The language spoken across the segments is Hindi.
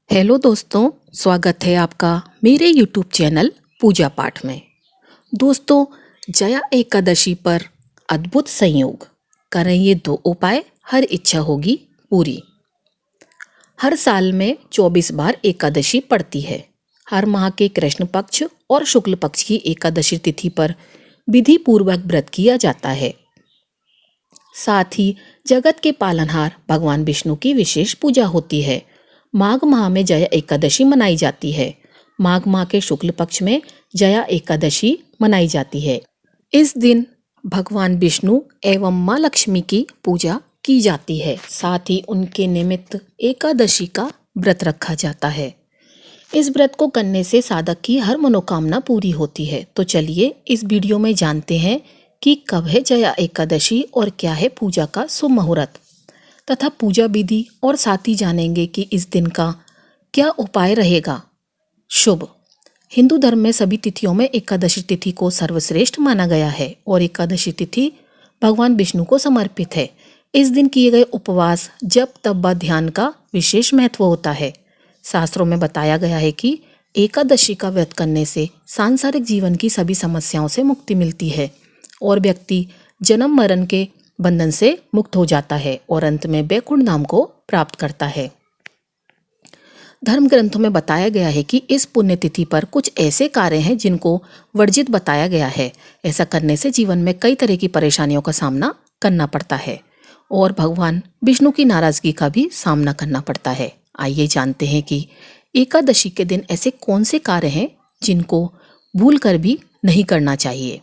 हेलो दोस्तों, स्वागत है आपका मेरे YouTube चैनल पूजा पाठ में। दोस्तों, जया एकादशी पर अद्भुत संयोग करें ये 2 उपाय, हर इच्छा होगी पूरी। हर साल में 24 बार एकादशी पड़ती है। हर माह के कृष्ण पक्ष और शुक्ल पक्ष की एकादशी तिथि पर विधि पूर्वक व्रत किया जाता है। साथ ही जगत के पालनहार भगवान विष्णु की विशेष पूजा होती है। माघ माह में जया एकादशी मनाई जाती है। माघ माह के शुक्ल पक्ष में जया एकादशी मनाई जाती है। इस दिन भगवान विष्णु एवं माँ लक्ष्मी की पूजा की जाती है। साथ ही उनके निमित्त एकादशी का व्रत रखा जाता है। इस व्रत को करने से साधक की हर मनोकामना पूरी होती है। तो चलिए इस वीडियो में जानते हैं कि कब है जया एकादशी और क्या है पूजा का शुभ मुहूर्त तथा पूजा विधि, और साथ ही जानेंगे कि इस दिन का क्या उपाय रहेगा शुभ। हिंदू धर्म में सभी तिथियों में एकादशी तिथि को सर्वश्रेष्ठ माना गया है और एकादशी तिथि भगवान विष्णु को समर्पित है। इस दिन किए गए उपवास, जप, तप व ध्यान का विशेष महत्व होता है। शास्त्रों में बताया गया है कि एकादशी का व्रत करने से सांसारिक जीवन की सभी समस्याओं से मुक्ति मिलती है और व्यक्ति जन्म मरण के बंधन से मुक्त हो जाता है और अंत में वैकुंठ धाम को प्राप्त करता है। धर्म ग्रंथों में बताया गया है कि इस पुण्यतिथि पर कुछ ऐसे कार्य हैं जिनको वर्जित बताया गया है। ऐसा करने से जीवन में कई तरह की परेशानियों का सामना करना पड़ता है और भगवान विष्णु की नाराजगी का भी सामना करना पड़ता है। आइए जानते हैं कि एकादशी के दिन ऐसे कौन से कार्य हैं जिनको भूल कर भी नहीं करना चाहिए।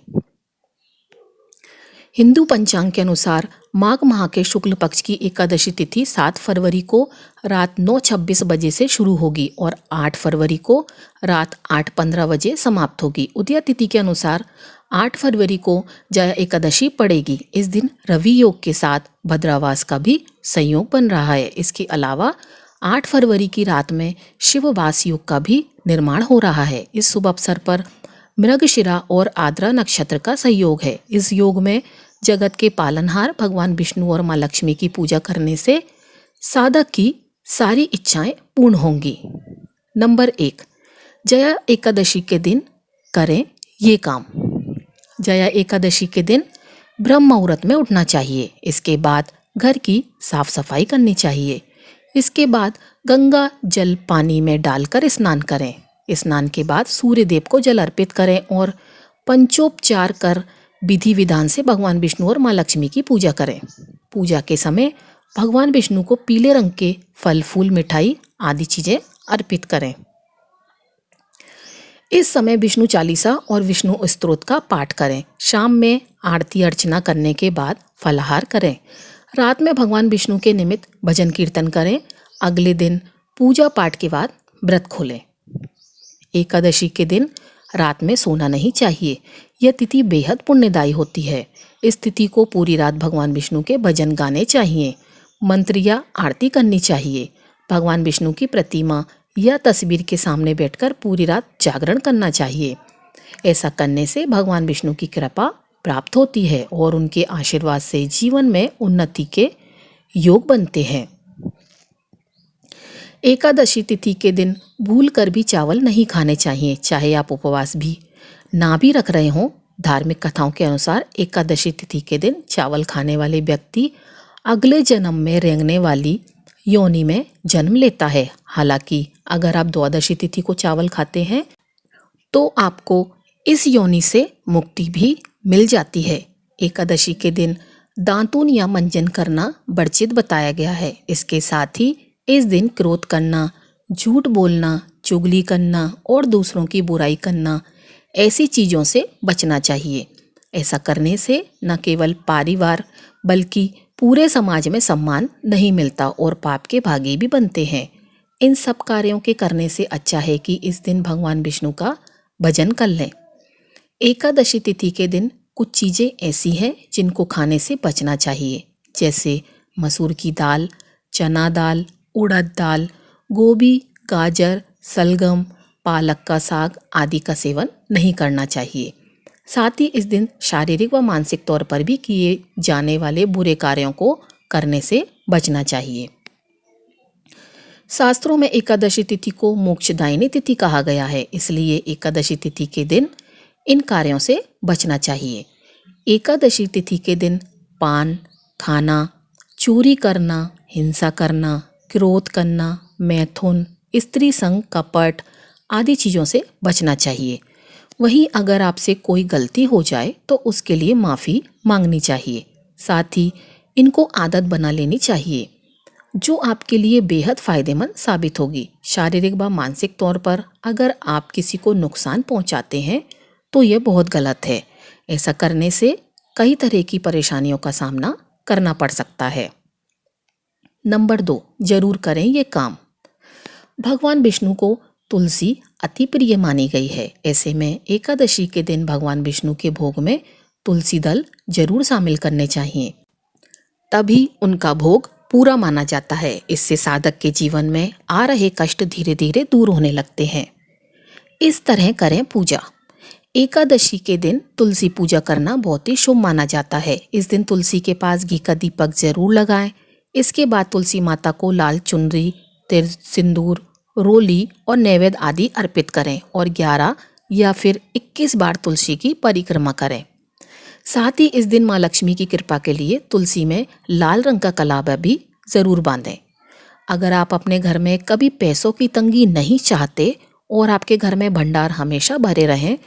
हिंदू पंचांग के अनुसार माघ माह के शुक्ल पक्ष की एकादशी तिथि 7 फरवरी को रात 9:26 बजे से शुरू होगी और 8 फरवरी को रात 8:15 बजे समाप्त होगी। उदया तिथि के अनुसार 8 फरवरी को जया एकादशी पड़ेगी। इस दिन रवि योग के साथ भद्रावास का भी संयोग बन रहा है। इसके अलावा 8 फरवरी की रात में शिववास योग का भी निर्माण हो रहा है। इस शुभ अवसर पर मृगशिरा और आद्रा नक्षत्र का संयोग है। इस योग में जगत के पालनहार भगवान विष्णु और माँ लक्ष्मी की पूजा करने से साधक की सारी इच्छाएं पूर्ण होंगी। नंबर 1, जया एकादशी के दिन करें ये काम। जया एकादशी के दिन ब्रह्म मुहूर्त में उठना चाहिए। इसके बाद घर की साफ सफाई करनी चाहिए। इसके बाद गंगा जल पानी में डालकर स्नान करें। स्नान के बाद सूर्य देव को जल अर्पित करें और पंचोपचार कर विधि विधान से भगवान विष्णु और माँ लक्ष्मी की पूजा करें। पूजा के समय भगवान विष्णु को पीले रंग के फल फूल मिठाई आदि चीजें अर्पित करें। इस समय विष्णु चालीसा और विष्णु स्तोत्र का पाठ करें। शाम में आरती अर्चना करने के बाद फलाहार करें। रात में भगवान विष्णु के निमित्त भजन कीर्तन करें। अगले दिन पूजा पाठ के बाद व्रत खोलें। एकादशी के दिन रात में सोना नहीं चाहिए। यह तिथि बेहद पुण्यदायी होती है। इस तिथि को पूरी रात भगवान विष्णु के भजन गाने चाहिए, मंत्र या आरती करनी चाहिए। भगवान विष्णु की प्रतिमा या तस्वीर के सामने बैठकर पूरी रात जागरण करना चाहिए। ऐसा करने से भगवान विष्णु की कृपा प्राप्त होती है और उनके आशीर्वाद से जीवन में उन्नति के योग बनते हैं। एकादशी तिथि के दिन भूल कर भी चावल नहीं खाने चाहिए, चाहे आप उपवास भी ना भी रख रहे हों। धार्मिक कथाओं के अनुसार एकादशी तिथि के दिन चावल खाने वाले व्यक्ति अगले जन्म में रेंगने वाली योनि में जन्म लेता है। हालांकि अगर आप द्वादशी तिथि को चावल खाते हैं तो आपको इस योनि से मुक्ति भी मिल जाती है। एकादशी के दिन दातून या मंजन करना वर्जित बताया गया है। इसके साथ ही इस दिन क्रोध करना, झूठ बोलना, चुगली करना और दूसरों की बुराई करना, ऐसी चीज़ों से बचना चाहिए। ऐसा करने से न केवल परिवार बल्कि पूरे समाज में सम्मान नहीं मिलता और पाप के भागी भी बनते हैं। इन सब कार्यों के करने से अच्छा है कि इस दिन भगवान विष्णु का भजन कर लें। एकादशी तिथि के दिन कुछ चीज़ें ऐसी हैं जिनको खाने से बचना चाहिए, जैसे मसूर की दाल, चना दाल, उड़द दाल, गोभी, गाजर, सलगम, पालक का साग आदि का सेवन नहीं करना चाहिए। साथ ही इस दिन शारीरिक व मानसिक तौर पर भी किए जाने वाले बुरे कार्यों को करने से बचना चाहिए। शास्त्रों में एकादशी तिथि को मोक्षदायिनी तिथि कहा गया है, इसलिए एकादशी तिथि के दिन इन कार्यों से बचना चाहिए। एकादशी तिथि के दिन पान खाना, चोरी करना, हिंसा करना, क्रोध करना, मैथुन, स्त्री संग, कपट आदि चीज़ों से बचना चाहिए। वहीं अगर आपसे कोई गलती हो जाए तो उसके लिए माफ़ी मांगनी चाहिए। साथ ही इनको आदत बना लेनी चाहिए जो आपके लिए बेहद फ़ायदेमंद साबित होगी। शारीरिक व मानसिक तौर पर अगर आप किसी को नुकसान पहुंचाते हैं तो यह बहुत गलत है। ऐसा करने से कई तरह की परेशानियों का सामना करना पड़ सकता है। नंबर 2, जरूर करें ये काम। भगवान विष्णु को तुलसी अति प्रिय मानी गई है। ऐसे में एकादशी के दिन भगवान विष्णु के भोग में तुलसी दल जरूर शामिल करने चाहिए, तभी उनका भोग पूरा माना जाता है। इससे साधक के जीवन में आ रहे कष्ट धीरे धीरे दूर होने लगते हैं। इस तरह करें पूजा। एकादशी के दिन तुलसी पूजा करना बहुत ही शुभ माना जाता है। इस दिन तुलसी के पास घी का दीपक जरूर लगाएं। इसके बाद तुलसी माता को लाल चुनरी, तिल, सिंदूर, रोली और नैवेद्य आदि अर्पित करें और 11 या फिर 21 बार तुलसी की परिक्रमा करें। साथ ही इस दिन माँ लक्ष्मी की कृपा के लिए तुलसी में लाल रंग का कलावा भी ज़रूर बांधें। अगर आप अपने घर में कभी पैसों की तंगी नहीं चाहते और आपके घर में भंडार हमेशा भरे रहें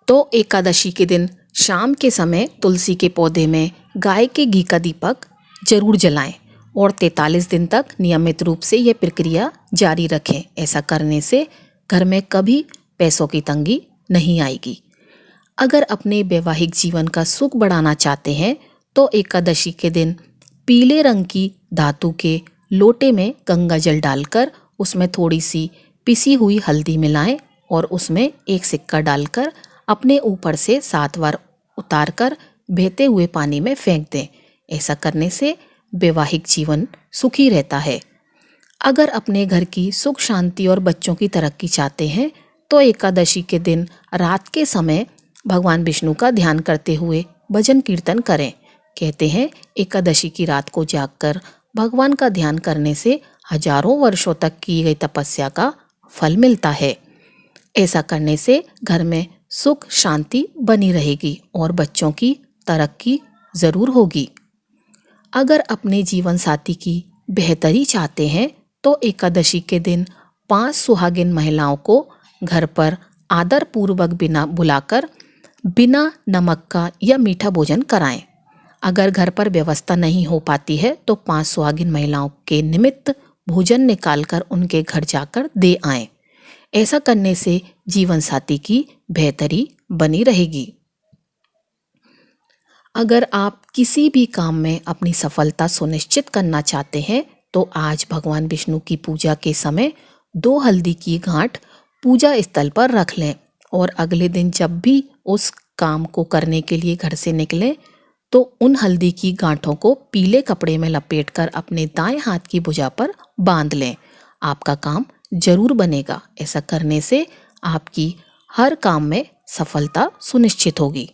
तो एकादशी के दिन शाम के समय तुलसी के पौधे में गाय के घी का दीपक जरूर जलाएं और 43 दिन तक नियमित रूप से यह प्रक्रिया जारी रखें। ऐसा करने से घर में कभी पैसों की तंगी नहीं आएगी। अगर अपने वैवाहिक जीवन का सुख बढ़ाना चाहते हैं तो एकादशी के दिन पीले रंग की धातु के लोटे में गंगा जल डालकर उसमें थोड़ी सी पिसी हुई हल्दी मिलाएं और उसमें एक सिक्का डालकर अपने ऊपर से 7 बार उतारकर बहते हुए पानी में फेंक दें। ऐसा करने से वैवाहिक जीवन सुखी रहता है। अगर अपने घर की सुख शांति और बच्चों की तरक्की चाहते हैं तो एकादशी के दिन रात के समय भगवान विष्णु का ध्यान करते हुए भजन कीर्तन करें। कहते हैं एकादशी की रात को जागकर भगवान का ध्यान करने से हजारों वर्षों तक की गई तपस्या का फल मिलता है। ऐसा करने से घर में सुख शांति बनी रहेगी और बच्चों की तरक्की ज़रूर होगी। अगर अपने जीवन साथी की बेहतरी चाहते हैं तो एकादशी के दिन 5 सुहागिन महिलाओं को घर पर आदर पूर्वक बुलाकर बिना नमक का या मीठा भोजन कराएं। अगर घर पर व्यवस्था नहीं हो पाती है तो 5 सुहागिन महिलाओं के निमित्त भोजन निकालकर उनके घर जाकर दे आएं। ऐसा करने से जीवन साथी की बेहतरी बनी रहेगी। अगर आप किसी भी काम में अपनी सफलता सुनिश्चित करना चाहते हैं तो आज भगवान विष्णु की पूजा के समय 2 हल्दी की गांठ पूजा स्थल पर रख लें और अगले दिन जब भी उस काम को करने के लिए घर से निकलें तो उन हल्दी की गांठों को पीले कपड़े में लपेटकर अपने दाएं हाथ की भुजा पर बांध लें। आपका काम जरूर बनेगा। ऐसा करने से आपकी हर काम में सफलता सुनिश्चित होगी।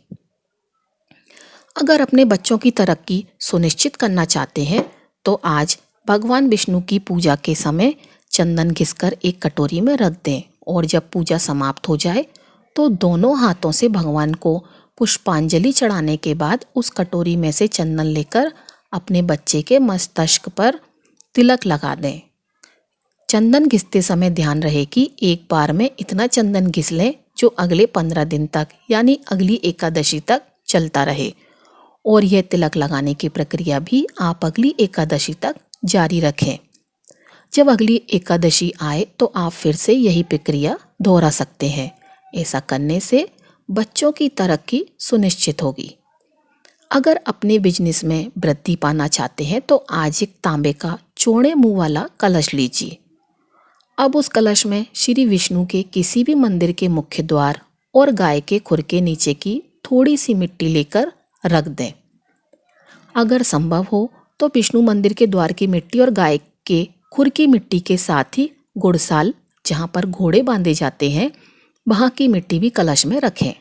अगर अपने बच्चों की तरक्की सुनिश्चित करना चाहते हैं तो आज भगवान विष्णु की पूजा के समय चंदन घिसकर एक कटोरी में रख दें और जब पूजा समाप्त हो जाए तो दोनों हाथों से भगवान को पुष्पांजलि चढ़ाने के बाद उस कटोरी में से चंदन लेकर अपने बच्चे के मस्तक पर तिलक लगा दें। चंदन घिसते समय ध्यान रहे कि एक बार में इतना चंदन घिस लें जो अगले 15 दिन तक यानी अगली एकादशी तक चलता रहे और यह तिलक लगाने की प्रक्रिया भी आप अगली एकादशी तक जारी रखें। जब अगली एकादशी आए तो आप फिर से यही प्रक्रिया दोहरा सकते हैं। ऐसा करने से बच्चों की तरक्की सुनिश्चित होगी। अगर अपने बिजनेस में वृद्धि पाना चाहते हैं तो आज एक तांबे का चौड़े मुंह वाला कलश लीजिए। अब उस कलश में श्री विष्णु के किसी भी मंदिर के मुख्य द्वार और गाय के खुर के नीचे की थोड़ी सी मिट्टी लेकर रख दें। अगर संभव हो तो विष्णु मंदिर के द्वार की मिट्टी और गाय के खुर की मिट्टी के साथ ही गुड़साल जहाँ पर घोड़े बांधे जाते हैं वहाँ की मिट्टी भी कलश में रखें।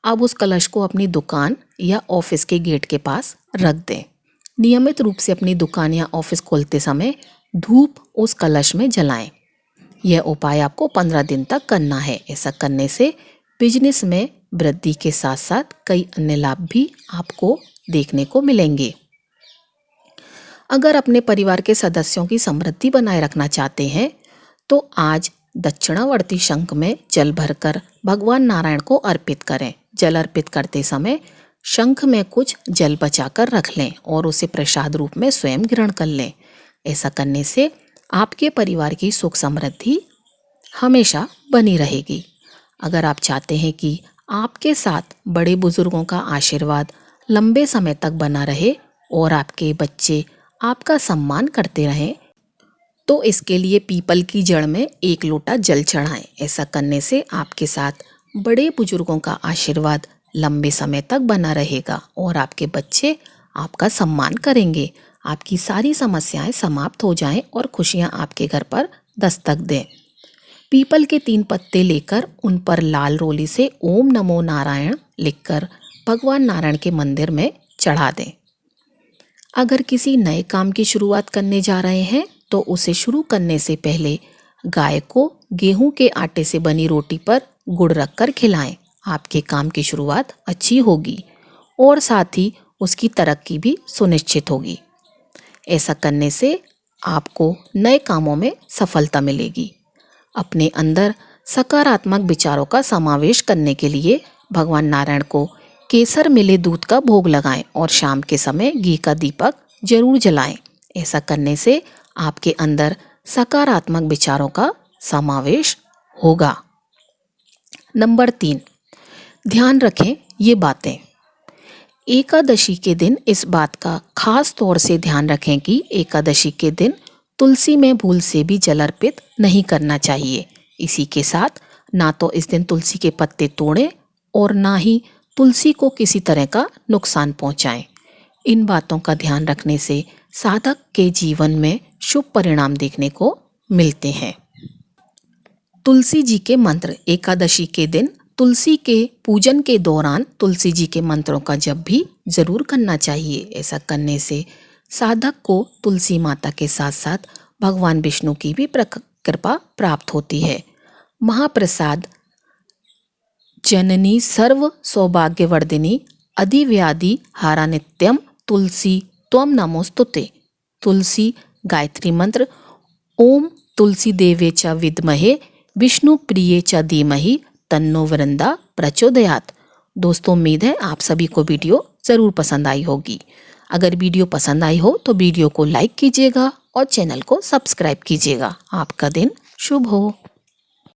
अब उस कलश को अपनी दुकान या ऑफिस के गेट के पास रख दें। नियमित रूप से अपनी दुकान या ऑफिस खोलते समय धूप उस कलश में जलाएं। यह उपाय आपको 15 दिन तक करना है। ऐसा करने से बिजनेस में वृद्धि के साथ साथ कई अन्य लाभ भी आपको देखने को मिलेंगे। अगर अपने परिवार के सदस्यों की समृद्धि बनाए रखना चाहते हैं तो आज दक्षिणावर्ती शंख में जल भरकर भगवान नारायण को अर्पित करें। जल अर्पित करते समय शंख में कुछ जल बचाकर रख लें और उसे प्रसाद रूप में स्वयं ग्रहण कर लें। ऐसा करने से आपके परिवार की सुख समृद्धि हमेशा बनी रहेगी। अगर आप चाहते हैं कि आपके साथ बड़े बुजुर्गों का आशीर्वाद लंबे समय तक बना रहे और आपके बच्चे आपका सम्मान करते रहें तो इसके लिए पीपल की जड़ में 1 लोटा जल चढ़ाएं। ऐसा करने से आपके साथ बड़े बुजुर्गों का आशीर्वाद लंबे समय तक बना रहेगा और आपके बच्चे आपका सम्मान करेंगे। आपकी सारी समस्याएं समाप्त हो जाएं और खुशियां आपके घर पर दस्तक दें। पीपल के 3 पत्ते लेकर उन पर लाल रोली से ओम नमो नारायण लिखकर भगवान नारायण के मंदिर में चढ़ा दें। अगर किसी नए काम की शुरुआत करने जा रहे हैं तो उसे शुरू करने से पहले गाय को गेहूं के आटे से बनी रोटी पर गुड़ रखकर खिलाएं। आपके काम की शुरुआत अच्छी होगी और साथ ही उसकी तरक्की भी सुनिश्चित होगी। ऐसा करने से आपको नए कामों में सफलता मिलेगी। अपने अंदर सकारात्मक विचारों का समावेश करने के लिए भगवान नारायण को केसर मिले दूध का भोग लगाएं और शाम के समय घी का दीपक जरूर जलाएं। ऐसा करने से आपके अंदर सकारात्मक विचारों का समावेश होगा। नंबर 3, ध्यान रखें ये बातें। एकादशी के दिन इस बात का खास तौर से ध्यान रखें कि एकादशी के दिन तुलसी में भूल से भी जल अर्पित नहीं करना चाहिए। इसी के साथ ना तो इस दिन तुलसी के पत्ते तोड़ें और ना ही तुलसी को किसी तरह का नुकसान पहुंचाएं। इन बातों का ध्यान रखने से साधक के जीवन में शुभ परिणाम देखने को मिलते हैं। तुलसी जी के मंत्र। एकादशी के दिन तुलसी के पूजन के दौरान तुलसी जी के मंत्रों का जप भी जरूर करना चाहिए। ऐसा करने से साधक को तुलसी माता के साथ साथ भगवान विष्णु की भी कृपा प्राप्त होती है। महाप्रसाद जननी सर्व सौभाग्यवर्धिनी अधिव्याधि हारा नित्यम तुलसी त्वम नमोस्तुते। तुलसी गायत्री मंत्र। ओम तुलसी देवे च विद्महे विष्णु प्रिये च धीमहि तन्नो वृंदा प्रचोदयात्। दोस्तों, उम्मीद है आप सभी को वीडियो ज़रूर पसंद आई होगी। अगर वीडियो पसंद आई हो तो वीडियो को लाइक कीजिएगा और चैनल को सब्सक्राइब कीजिएगा। आपका दिन शुभ हो।